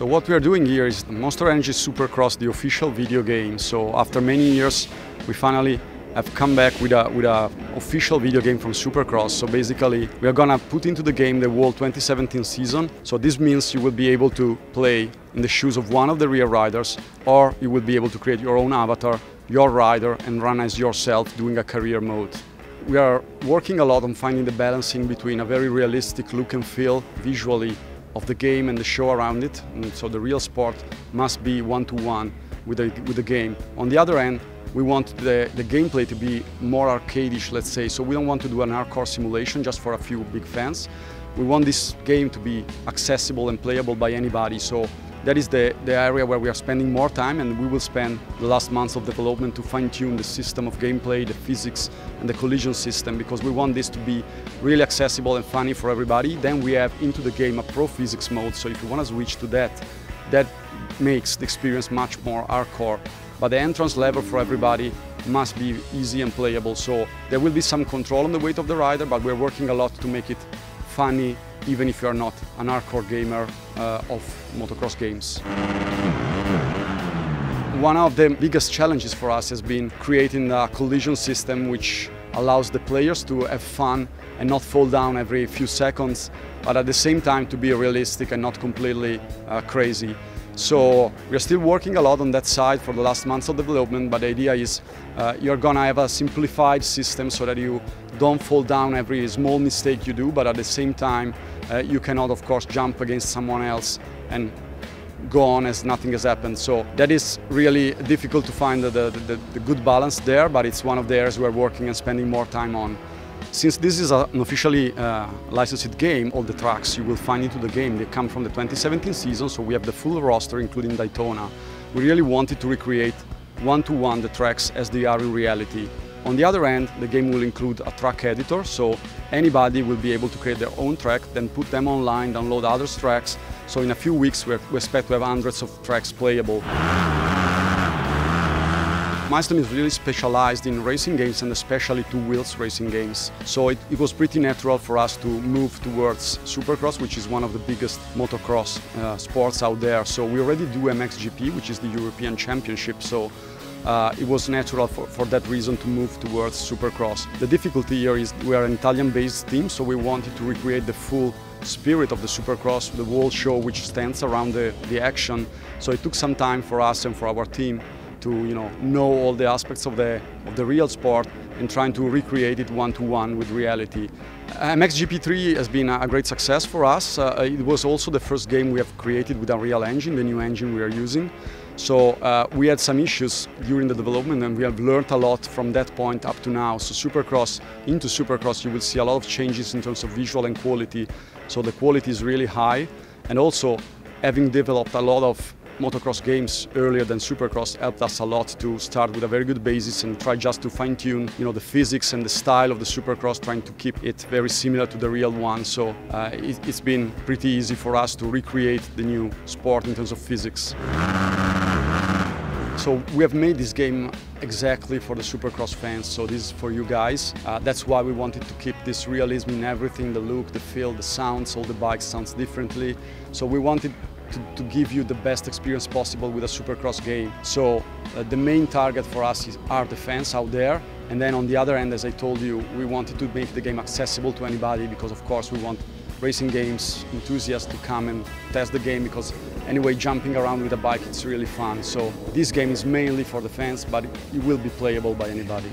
So what we are doing here is the Monster Energy Supercross, the official video game. So after many years, we finally have come back with a official video game from Supercross. So basically, we are gonna put into the game the World 2017 season. So this means you will be able to play in the shoes of one of the real riders, or you will be able to create your own avatar, your rider, and run as yourself doing a career mode. We are working a lot on finding the balancing between a very realistic look and feel visually of the game and the show around it. And so the real sport must be one-to-one with the game. On the other end, we want the gameplay to be more arcadish, let's say. So we don't want to do an hardcore simulation just for a few big fans. We want this game to be accessible and playable by anybody. So that is the area where we are spending more time, and we will spend the last months of development to fine-tune the system of gameplay, the physics and the collision system, because we want this to be really accessible and funny for everybody. Then we have into the game a pro physics mode, so if you want to switch to that makes the experience much more hardcore. But the entrance level for everybody must be easy and playable, so there will be some control on the weight of the rider, but we're working a lot to make it funny, even if you're not an hardcore gamer of motocross games. One of the biggest challenges for us has been creating a collision system which allows the players to have fun and not fall down every few seconds, but at the same time to be realistic and not completely crazy. So we're still working a lot on that side for the last months of development, but the idea is you're gonna have a simplified system so that you don't fall down every small mistake you do, but at the same time you cannot, of course, jump against someone else and go on as nothing has happened. So that is really difficult to find the good balance there, but it's one of the areas we're working and spending more time on. Since this is an officially licensed game, all the tracks you will find into the game, they come from the 2017 season, so we have the full roster, including Daytona. We really wanted to recreate one-to-one the tracks as they are in reality. On the other end, the game will include a track editor, so anybody will be able to create their own track, then put them online, download others' tracks. So in a few weeks, we expect to have hundreds of tracks playable. Milestone is really specialized in racing games, and especially two-wheels racing games. So it was pretty natural for us to move towards Supercross, which is one of the biggest motocross sports out there. So we already do MXGP, which is the European Championship. So it was natural for that reason to move towards Supercross. The difficulty here is we are an Italian-based team, so we wanted to recreate the full spirit of the Supercross, the whole show which stands around the action. So it took some time for us and for our team to know all the aspects of the real sport and trying to recreate it one-to-one with reality. MXGP3 has been a great success for us. It was also the first game we have created with Unreal Engine, the new engine we are using. So we had some issues during the development, and we have learned a lot from that point up to now. So into Supercross, you will see a lot of changes in terms of visual and quality. So the quality is really high, and also having developed a lot of motocross games earlier than Supercross helped us a lot to start with a very good basis and try just to fine-tune the physics and the style of the Supercross, trying to keep it very similar to the real one. So it's been pretty easy for us to recreate the new sport in terms of physics. So we have made this game exactly for the Supercross fans, so this is for you guys. That's why we wanted to keep this realism in everything, the look, the feel, the sounds. All the bikes sounds differently. So we wanted to give you the best experience possible with a Supercross game. So the main target for us are the fans out there. And then on the other end, as I told you, we wanted to make the game accessible to anybody, because of course we want racing games enthusiasts to come and test the game, because anyway, jumping around with a bike, it's really fun. So this game is mainly for the fans, but it will be playable by anybody.